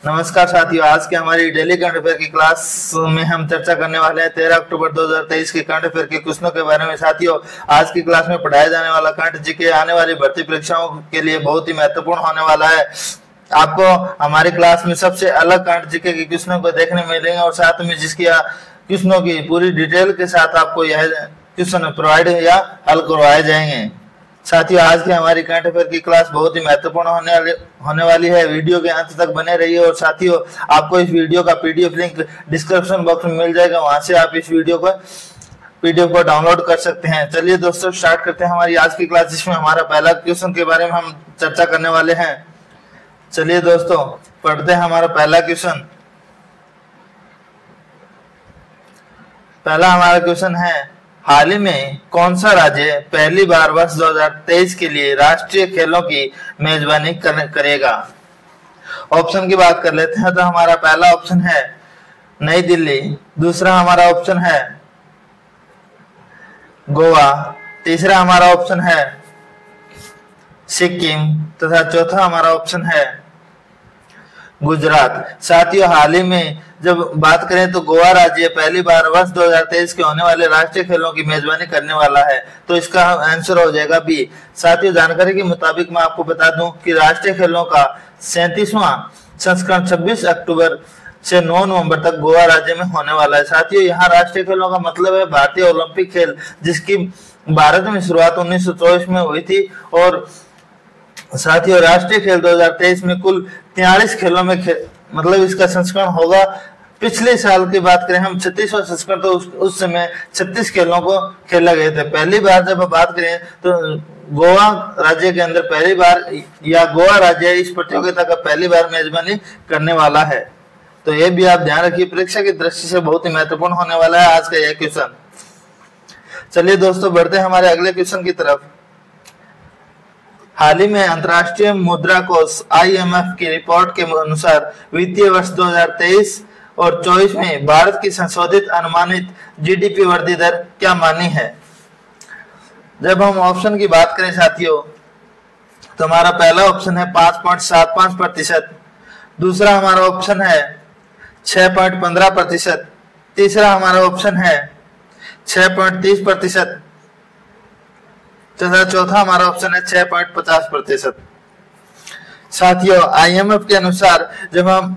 नमस्कार साथियों, आज के हमारी डेली करंट अफेयर की क्लास में हम चर्चा करने वाले हैं 13 अक्टूबर 2023 के करंट अफेयर के क्वेश्चनों के बारे में। साथियों, आज की क्लास में पढ़ाया जाने वाला करंट जीके आने वाली भर्ती परीक्षाओं के लिए बहुत ही महत्वपूर्ण होने वाला है। आपको हमारी क्लास में सबसे अलग करंट जीके के क्वेश्चनों को देखने मिलेंगे और साथ में जिसकी क्वेश्चनों की पूरी डिटेल के साथ आपको यह क्वेश्चन प्रोवाइड या हल करवाए जाएंगे। साथियों, आज की हमारी करंट अफेयर की क्लास बहुत ही महत्वपूर्ण होने वाली है। वीडियो के अंत तक बने रहिए और साथियों, आपको इस वीडियो का पीडीएफ लिंक डिस्क्रिप्शन बॉक्स में मिल जाएगा, वहां से आप इस वीडियो को पीडीएफ को डाउनलोड कर सकते हैं। चलिए दोस्तों, स्टार्ट करते हैं हमारी आज की क्लास, जिसमें हमारा पहला क्वेश्चन के बारे में हम चर्चा करने वाले हैं। चलिए दोस्तों, पढ़ते हैं हमारा पहला क्वेश्चन। पहला हमारा क्वेश्चन है, हाल ही में कौन सा राज्य पहली बार वर्ष 2023 के लिए राष्ट्रीय खेलों की मेजबानी करेगा? ऑप्शन की बात कर लेते हैं तो हमारा पहला ऑप्शन है नई दिल्ली, दूसरा हमारा ऑप्शन है गोवा, तीसरा हमारा ऑप्शन है सिक्किम तथा चौथा हमारा ऑप्शन है गुजरात। साथियों, हाल ही में जब बात करें तो गोवा राज्य पहली बार वर्ष 2023 के होने वाले राष्ट्रीय खेलों की मेजबानी करने वाला है, तो इसका आंसर हो जाएगा बी। साथियों, जानकारी के मुताबिक मैं आपको बता दूं कि राष्ट्रीय खेलों का 37वां संस्करण 26 अक्टूबर से 9 नवंबर तक गोवा राज्य में होने वाला है। साथियों, यहाँ राष्ट्रीय खेलों का मतलब है भारतीय ओलंपिक खेल, जिसकी भारत में शुरुआत 1924 में हुई थी। और साथियों, राष्ट्रीय खेल 2023 में कुल 43 खेलों में मतलब इसका संस्करण होगा। पिछले साल की बात करें हम 36वां संस्करण, तो उस समय 36 खेलों को खेला गए थे। पहली बार जब बात करें तो गोवा राज्य के अंदर पहली बार या गोवा राज्य इस प्रतियोगिता का पहली बार मेजबानी करने वाला है, तो ये भी आप ध्यान रखिए, परीक्षा की दृष्टि से बहुत ही महत्वपूर्ण होने वाला है आज का यह क्वेश्चन। चलिए दोस्तों, बढ़ते हैं हमारे अगले क्वेश्चन की तरफ। हाल ही में अंतर्राष्ट्रीय मुद्रा कोष IMF की रिपोर्ट के अनुसार वित्तीय वर्ष 2023 और 24 में भारत की संशोधित अनुमानित जीडीपी वृद्धि दर क्या मानी है? जब हम ऑप्शन की बात करें साथियों, तो हमारा पहला ऑप्शन है 5.75%, दूसरा हमारा ऑप्शन है 6.15%, तीसरा हमारा ऑप्शन है 6.30%, तथा चौथा हमारा ऑप्शन है 6.50%। साथियों, IMF के अनुसार जब हम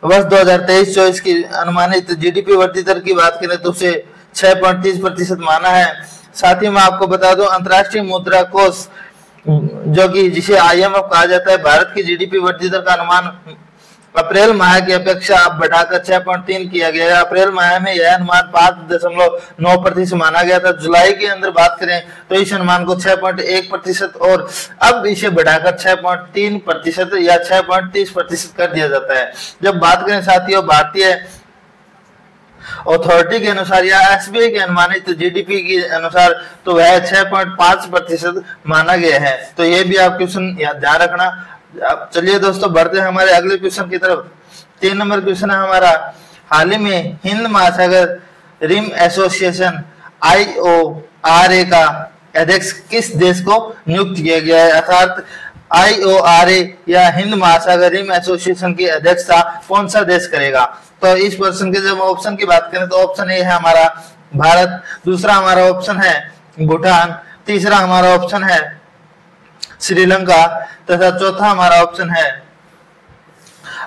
वर्ष 2023-24 की अनुमानित जीडीपी वृद्धि दर की बात करें तो उसे 6.30% माना है। साथियों, मैं आपको बता दूं, अंतर्राष्ट्रीय मुद्रा कोष जो कि जिसे IMF कहा जाता है, भारत की जीडीपी वृद्धि दर का अनुमान अप्रैल माह की अपेक्षा अब बढ़ाकर 6.3 किया गया है। अप्रैल माह में यह अनुमान 5.9% माना गया था। जुलाई के अंदर बात करें तो इस अनुमान को 6.1% और अब इसे बढ़ाकर 6.3% या 6.30% कर दिया जाता है। जब बात करें साथियों भारतीय अथॉरिटी के अनुसार या SBI के अनुमानित जीडीपी के अनुसार, तो वह 6.5% माना गया है। तो यह भी आप क्वेश्चन ध्यान रखना। चलिए दोस्तों, बढ़ते हैं हमारे अगले क्वेश्चन की तरफ। 3 नंबर क्वेश्चन है हमारा, हाल ही में हिंद महासागर रिम एसोसिएशन IORA का अध्यक्ष किस देश को नियुक्त किया गया है? अर्थात IORA या हिंद महासागर रिम एसोसिएशन की अध्यक्षता कौन सा देश करेगा? तो इस प्रश्न के जब ऑप्शन की बात करें तो ऑप्शन ए है हमारा भारत, दूसरा हमारा ऑप्शन है भूटान, तीसरा हमारा ऑप्शन है श्रीलंका तथा चौथा हमारा ऑप्शन है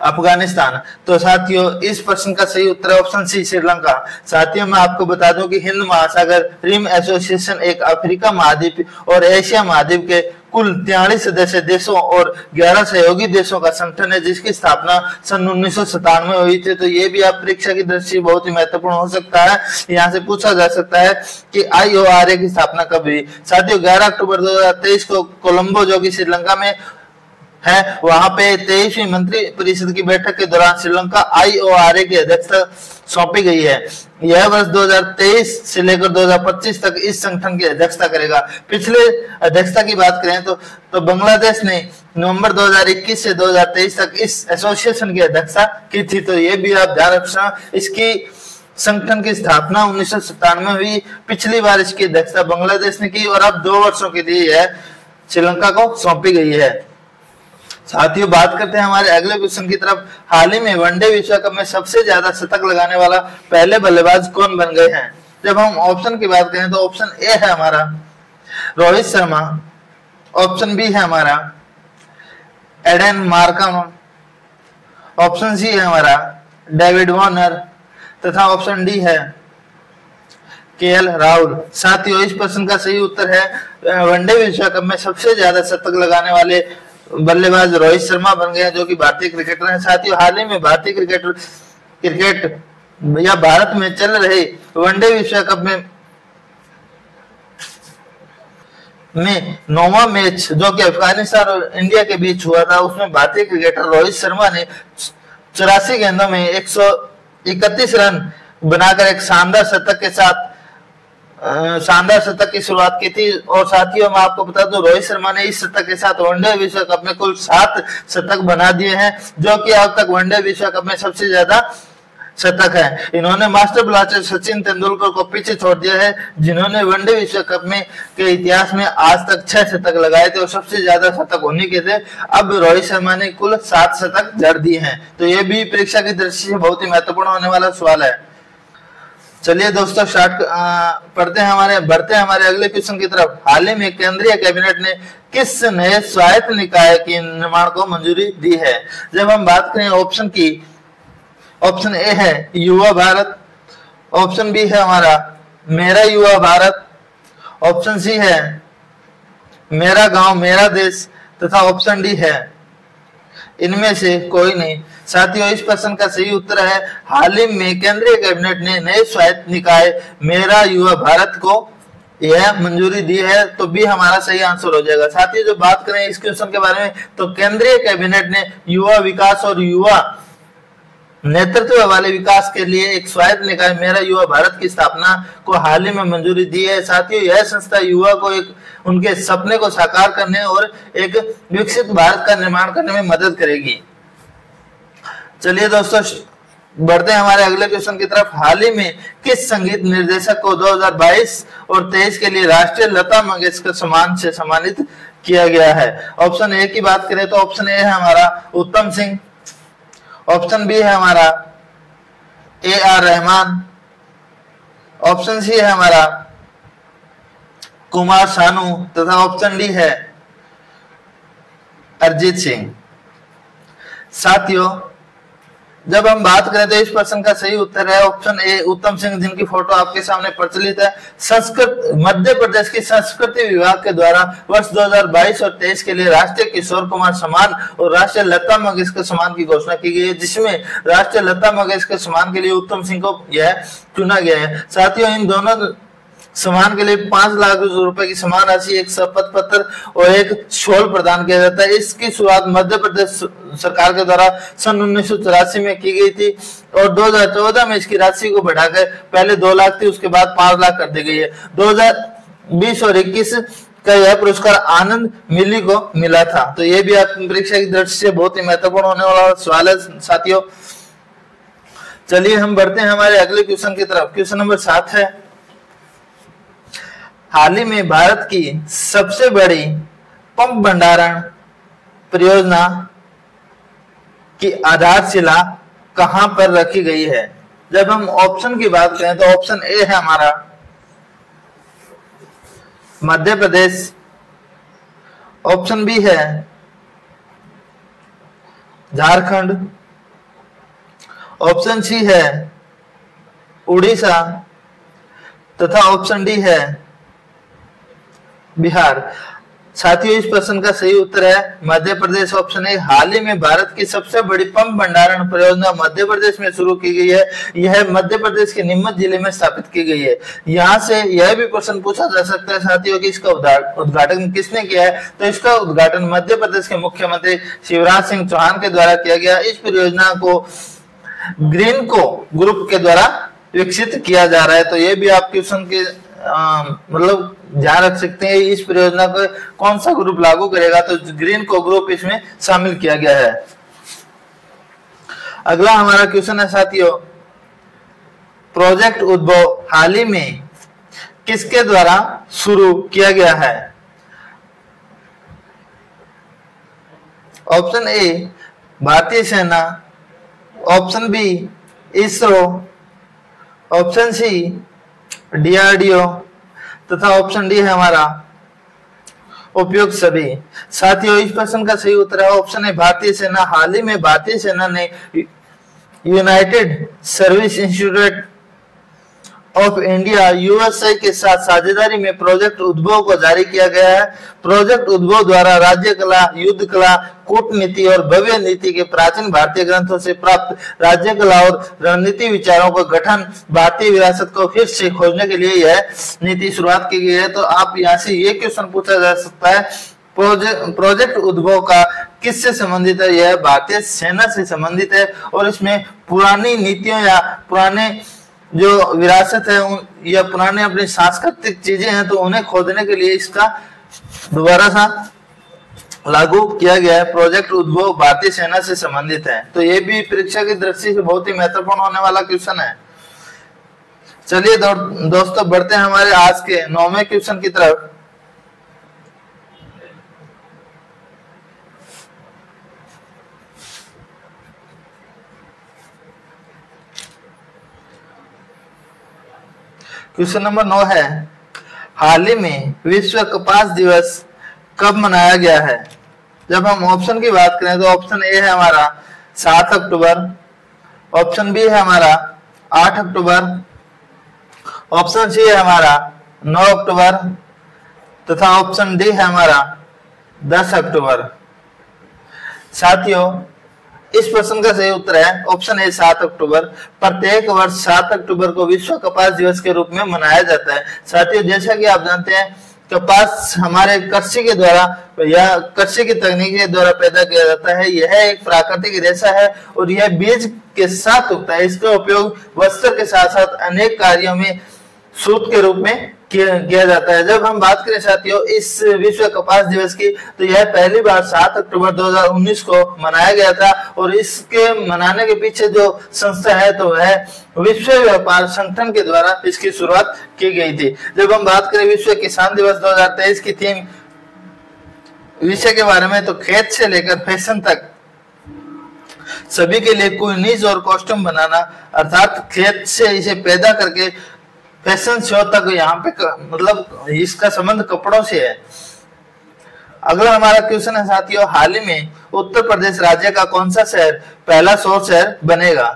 अफगानिस्तान। तो साथियों, इस प्रश्न का सही उत्तर है ऑप्शन सी, श्रीलंका। साथियों, मैं आपको बता दूं कि हिंद महासागर रिम एसोसिएशन एक अफ्रीका महाद्वीप और एशिया महाद्वीप के कुल 43 सदस्य देशों और 11 सहयोगी देशों का संगठन है, जिसकी स्थापना सन 1997 में हुई थी। तो ये भी आप परीक्षा की दृष्टि बहुत ही महत्वपूर्ण हो सकता है। यहाँ से पूछा जा सकता है कि IORA की स्थापना कब हुई? साथियों, 11 अक्टूबर 2023 को कोलंबो जो कि श्रीलंका में है, वहां पे 23वीं मंत्री परिषद की बैठक के दौरान श्रीलंका IORA की अध्यक्षता सौंपी गई है। यह वर्ष 2023 से लेकर 2025 तक इस संगठन की अध्यक्षता करेगा। पिछले अध्यक्षता की बात करें तो बांग्लादेश ने नवंबर 2021 से 2023 तक इस एसोसिएशन की अध्यक्षता की थी। तो ये भी आप ध्यान रखना, इसकी संगठन की स्थापना 1997 में हुई। पिछली बार इसकी अध्यक्षता बांग्लादेश ने की और अब 2 वर्षों के लिए यह श्रीलंका को सौंपी गई है। साथियों बात करते हैं हमारे अगले क्वेश्चन की तरफ। हाल ही में वनडे विश्व कप में सबसे ज्यादा शतक लगाने वाला पहले बल्लेबाज कौन बन गए हैं? जब हम ऑप्शन की बात करें तो ऑप्शन ए है हमारा रोहित शर्मा, ऑप्शन बी है हमारा एडन मार्करम, ऑप्शन सी है हमारा डेविड वार्नर तथा ऑप्शन डी है केएल राहुल। साथियों इस प्रश्न का सही उत्तर है वनडे विश्व कप में सबसे ज्यादा शतक लगाने वाले बल्लेबाज रोहित शर्मा बन गए हैं, जो कि भारतीय क्रिकेटर हैं। साथियों हाल ही में भारतीय क्रिकेट या भारत में चल रहे वनडे विश्व कप में 9वां मैच जो कि अफगानिस्तान और इंडिया के बीच हुआ था, उसमें भारतीय क्रिकेटर रोहित शर्मा ने 84 गेंदों में 131 रन बनाकर एक शानदार शतक की शुरुआत की थी। और साथियों मैं आपको बता दूं रोहित शर्मा ने इस शतक के साथ वनडे विश्व कप में कुल 7 शतक बना दिए हैं, जो कि अब तक वनडे विश्व कप में सबसे ज्यादा शतक है। इन्होंने मास्टर ब्लास्टर सचिन तेंदुलकर को पीछे छोड़ दिया है, जिन्होंने वनडे विश्व कप में के इतिहास में आज तक 6 शतक लगाए थे और सबसे ज्यादा शतक होने के थे। अब रोहित शर्मा ने कुल 7 शतक जड़ दिए हैं। तो ये भी परीक्षा की दृष्टि से बहुत ही महत्वपूर्ण होने वाला सवाल है। चलिए दोस्तों बढ़ते हैं हमारे अगले क्वेश्चन की तरफ। हाल ही में केंद्रीय कैबिनेट ने किस नए स्वायत्त निकाय के निर्माण को मंजूरी दी है? जब हम बात करें ऑप्शन की, ऑप्शन ए है युवा भारत, ऑप्शन बी है हमारा मेरा युवा भारत, ऑप्शन सी है मेरा गांव मेरा देश तथा ऑप्शन डी है इनमें से कोई नहीं। साथियों इस प्रश्न का सही उत्तर है हाल ही में केंद्रीय कैबिनेट ने नए स्वायत्त निकाय मेरा युवा भारत को यह मंजूरी दी है, तो बी हमारा सही आंसर हो जाएगा। साथियों जो बात करें इस क्वेश्चन के बारे में तो केंद्रीय कैबिनेट ने युवा विकास और युवा नेतृत्व वाले विकास के लिए एक स्वायत्त निकाय मेरा युवा भारत की स्थापना को हाल ही में मंजूरी दी है। साथियों यह संस्था युवा को एक उनके सपने को साकार करने और एक विकसित भारत का निर्माण करने में मदद करेगी। चलिए दोस्तों बढ़ते हैं हमारे अगले क्वेश्चन की तरफ। हाल ही में किस संगीत निर्देशक को 2022 और 23 के लिए राष्ट्रीय लता मंगेशकर सम्मान से सम्मानित किया गया है? ऑप्शन ए की बात करें तो ऑप्शन ए है हमारा उत्तम सिंह, ऑप्शन बी है हमारा AR रहमान, ऑप्शन सी है हमारा कुमार सानू तथा ऑप्शन डी है अरिजीत सिंह। साथियों जब हम बात करें तो इस प्रश्न का सही उत्तर है ऑप्शन ए उत्तम सिंह, जिनकी फोटो आपके सामने प्रचलित है। मध्य प्रदेश की संस्कृति विभाग के द्वारा वर्ष 2022 और 23 के लिए राष्ट्रीय किशोर कुमार सम्मान और राष्ट्रीय लता मंगेशकर सम्मान की घोषणा की गई है, जिसमें राष्ट्रीय लता मंगेशकर सम्मान के लिए उत्तम सिंह को यह चुना गया है। साथियों इन दोनों सम्मान के लिए 5 लाख रुपए की सम्मान राशि, एक शपथ पत्र और एक शॉल प्रदान किया जाता है। इसकी शुरुआत मध्य प्रदेश सरकार के द्वारा सन 1984 में की गई थी और 2014 में इसकी राशि को बढ़ाकर पहले 2 लाख थी, उसके बाद 5 लाख कर दी गई है। 2020 और 21 का यह पुरस्कार आनंद मिली को मिला था। तो यह भी आप परीक्षा की दृष्टि से बहुत ही महत्वपूर्ण होने वाला सवाल है साथियों। चलिए हम बढ़ते हैं हमारे अगले क्वेश्चन की तरफ। क्वेश्चन नंबर 7 है हाल ही में भारत की सबसे बड़ी पंप भंडारण परियोजना की आधारशिला कहां पर रखी गई है? जब हम ऑप्शन की बात करें तो ऑप्शन ए है हमारा मध्य प्रदेश, ऑप्शन बी है झारखंड, ऑप्शन सी है उड़ीसा तथा ऑप्शन डी है बिहार। साथियों इस प्रश्न का सही उत्तर है मध्य प्रदेश, ऑप्शन ए। हाल ही में भारत की सबसे बड़ी पंप भंडारण परियोजना मध्य प्रदेश में शुरू की गई है। यह मध्य प्रदेश के नीमच जिले में स्थापित की गई है। यहाँ से यह भी प्रश्न पूछा जा सकता है साथियों कि इसका उद्घाटन किसने किया है? तो इसका उद्घाटन मध्य प्रदेश के मुख्यमंत्री शिवराज सिंह चौहान के द्वारा किया गया। इस परियोजना को ग्रीनको ग्रुप के द्वारा विकसित किया जा रहा है। तो ये भी आप क्वेश्चन के मतलब ध्यान रख सकते हैं इस परियोजना को कौन सा ग्रुप लागू करेगा, तो ग्रीनको ग्रुप इसमें शामिल किया गया है। अगला हमारा क्वेश्चन है साथियों प्रोजेक्ट उद्भव हाल ही में किसके द्वारा शुरू किया गया है? ऑप्शन ए भारतीय सेना, option B ISRO, option C DRDO तथा ऑप्शन डी है हमारा उपयुक्त सभी। साथियों, इस प्रश्न का सही उत्तर है ऑप्शन है भारतीय सेना। हाल ही में भारतीय सेना ने United service institute of India USA के साथ साझेदारी में प्रोजेक्ट उद्भव को जारी किया गया है। प्रोजेक्ट उद्भव द्वारा राज्य कला, युद्ध कला, कूटनीति और भव्य नीति के प्राचीन भारतीय ग्रंथों से प्राप्त राज्य कला और रणनीति विचारों का गठन, भारतीय विरासत को फिर से खोजने के लिए यह नीति शुरुआत की गई है। तो आप यहाँ से ये क्वेश्चन पूछा जा सकता है, प्रोजेक्ट उद्भव का किससे संबंधित है? यह भारतीय सेना से संबंधित है और इसमें पुरानी नीतियों या पुराने जो विरासत है या पुराने अपनी सांस्कृतिक चीजें हैं तो उन्हें खोदने के लिए इसका दोबारा सा लागू किया गया है। प्रोजेक्ट उद्भव भारतीय सेना से संबंधित है। तो ये भी परीक्षा की दृष्टि से बहुत ही महत्वपूर्ण होने वाला क्वेश्चन है। चलिए दोस्तों बढ़ते हैं हमारे आज के 9वें क्वेश्चन की तरफ। क्वेश्चन नंबर 9 है, हाल ही में विश्व कपास दिवस कब मनाया गया है? जब हम ऑप्शन की बात करें तो ऑप्शन ए है हमारा 7 अक्टूबर, ऑप्शन बी है हमारा 8 अक्टूबर, ऑप्शन सी है हमारा 9 अक्टूबर तथा ऑप्शन डी है हमारा 10 अक्टूबर। साथियों, इस प्रश्न का सही उत्तर है ऑप्शन ए 7 अक्टूबर। प्रत्येक वर्ष 7 अक्टूबर को विश्व कपास दिवस के रूप में मनाया जाता है। साथियों, जैसा कि आप जानते हैं कपास हमारे कृषि के द्वारा या कृषि की तकनीक के द्वारा पैदा किया जाता है। यह एक प्राकृतिक रेशा है और यह बीज के साथ उगता है। इसका उपयोग वस्त्र के साथ साथ अनेक कार्यों में सूत के रूप में किया जाता है। जब हम बात करें साथियों इस विश्व कपास दिवस की तो यह पहली बार 7 अक्टूबर 2019 को मनाया गया था और इसके मनाने के पीछे जो संस्था है तो वह विश्व व्यापार संगठन के द्वारा इसकी शुरुआत की गई थी। जब हम बात करें विश्व किसान दिवस 2023 की थीम विषय के बारे में तो खेत से लेकर फैशन तक सभी के लिए कुनीज और कॉस्ट्यूम बनाना, अर्थात खेत से इसे पैदा करके फैशन शो तक यहाँ पे मतलब इसका संबंध कपड़ों से है। अगला हमारा क्वेश्चन है साथियों, हाल ही में उत्तर प्रदेश राज्य का कौन सा शहर पहला सौर शहर बनेगा?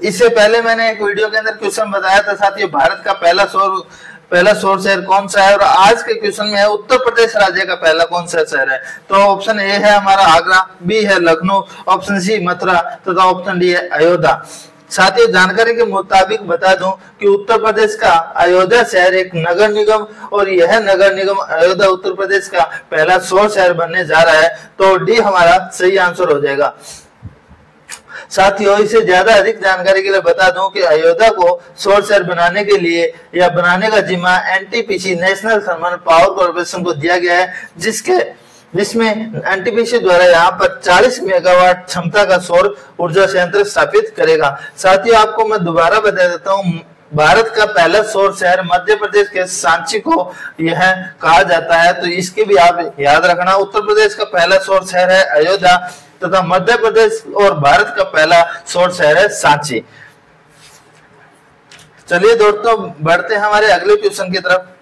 इससे पहले मैंने एक वीडियो के अंदर क्वेश्चन बताया था साथियों भारत का पहला सौर शहर कौन सा है, और आज के क्वेश्चन में है उत्तर प्रदेश राज्य का पहला कौन सा शहर है। तो ऑप्शन ए है हमारा आगरा, बी है लखनऊ, ऑप्शन सी मथुरा तथा ऑप्शन डी है अयोध्या। साथ ही जानकारी के मुताबिक बता दूं कि उत्तर प्रदेश का अयोध्या शहर एक नगर निगम और यह नगर निगम अयोध्या उत्तर प्रदेश का पहला सौर शहर बनने जा रहा है। तो डी हमारा सही आंसर हो जाएगा। साथियों, इसे ज्यादा अधिक जानकारी के लिए बता दूं कि अयोध्या को सौर शहर बनाने के लिए या बनाने का जिम्मा NTPC national thermal power corporation को दिया गया है, जिसमें एनटीपीसी द्वारा यहाँ पर 40 मेगावाट क्षमता का सौर ऊर्जा संयंत्र स्थापित करेगा। साथियों, आपको मैं दोबारा बता देता हूँ, भारत का पहला सौर शहर मध्य प्रदेश के सांची को यह कहा जाता है, तो इसकी भी आप याद रखना। उत्तर प्रदेश का पहला सौर शहर है अयोध्या तथा मध्य प्रदेश और भारत का पहला सौर शहर है सांची। चलिए दोस्तों बढ़ते हैं हमारे अगले क्वेश्चन की तरफ।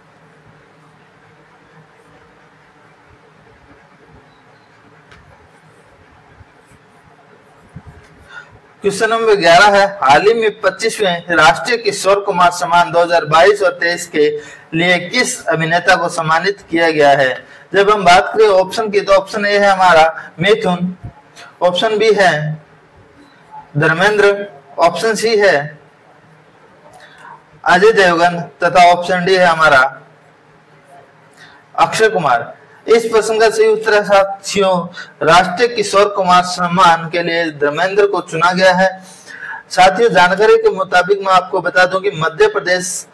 क्वेश्चन नंबर 11 है, हाल ही में 25वें राष्ट्रीय किशोर कुमार सम्मान 2022 और 23 के लिए किस अभिनेता को सम्मानित किया गया है? जब हम बात करें ऑप्शन की तो ऑप्शन ए है हमारा मिथुन, ऑप्शन बी है धर्मेंद्र, ऑप्शन सी है अजय देवगन तथा ऑप्शन डी है हमारा अक्षय कुमार। इस प्रश्न का सही उत्तर है साथियों राष्ट्रीय किशोर कुमार सम्मान के लिए धर्मेंद्र को चुना गया है। साथियों, जानकारी के मुताबिक मैं आपको बता दूं कि मध्य प्रदेश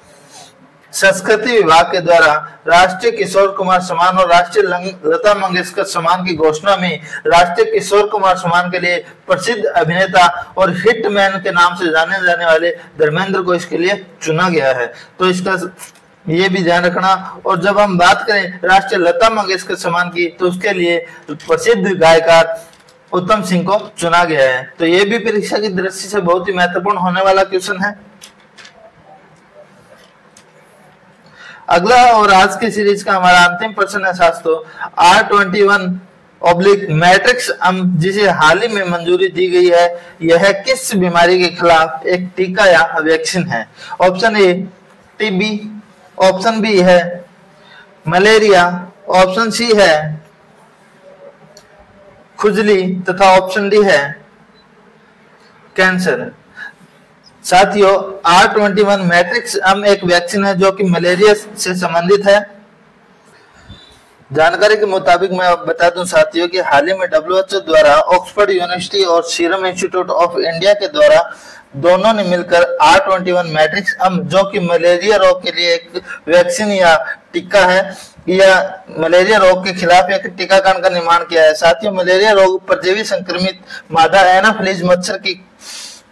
संस्कृति विभाग के द्वारा राष्ट्रीय किशोर कुमार सम्मान और राष्ट्रीय लता मंगेशकर सम्मान की घोषणा में राष्ट्रीय किशोर कुमार सम्मान के लिए प्रसिद्ध अभिनेता और हिटमैन के नाम से जाने जाने वाले धर्मेंद्र को इसके लिए चुना गया है। तो इसका ये भी ध्यान रखना। और जब हम बात करें राष्ट्रीय लता मंगेशकर सम्मान की, तो उसके लिए प्रसिद्ध गायकार उत्तम सिंह को चुना गया है। तो ये भी परीक्षा की दृष्टि से बहुत ही महत्वपूर्ण होने वाला क्वेश्चन है। अगला और आज की सीरीज का हमारा अंतिम प्रश्न है साथियों, R21 मैट्रिक्स जिसे हाल ही में मंजूरी दी गई है, यह किस बीमारी के खिलाफ एक टीका या वैक्सीन है? Option A TB, option B है मलेरिया, ऑप्शन सी है खुजली तथा ऑप्शन डी है कैंसर। साथियों, R21 मैट्रिक्स एक वैक्सीन है जो कि मलेरिया से संबंधित है। जानकारी के मुताबिक मैं बता दूं साथियों कि हाल ही में WHO द्वारा, ऑक्सफोर्ड यूनिवर्सिटी और सीरम इंस्टीट्यूट ऑफ इंडिया के द्वारा दोनों ने मिलकर R21 मैट्रिक्स जो कि मलेरिया रोग के लिए एक वैक्सीन या टीका है, या मलेरिया रोग के खिलाफ एक टीकाकरण का निर्माण किया है। साथियों, मलेरिया रोग परजीवी संक्रमित मादा एनाफिलीज मच्छर की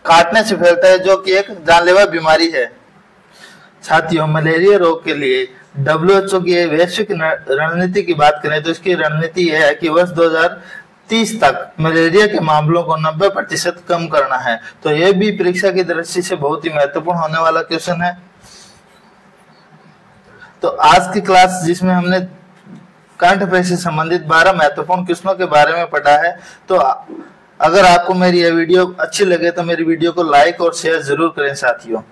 काटने से फैलता है, जो कि एक जानलेवा बीमारी है। साथियों, मलेरिया रोग के लिए WHO की वैश्विक रणनीति की बात करें तो इसकी रणनीति यह है कि वर्ष 2030 तक मलेरिया के मामलों को 90% कम करना है। तो यह भी परीक्षा की दृष्टि से बहुत ही महत्वपूर्ण होने वाला क्वेश्चन है। तो आज की क्लास जिसमें हमने करंट अफेयर से संबंधित 12 महत्वपूर्ण क्वेश्चनों के बारे में पढ़ा है। तो अगर आपको मेरी यह वीडियो अच्छी लगे तो मेरी वीडियो को लाइक और शेयर जरूर करें साथियों।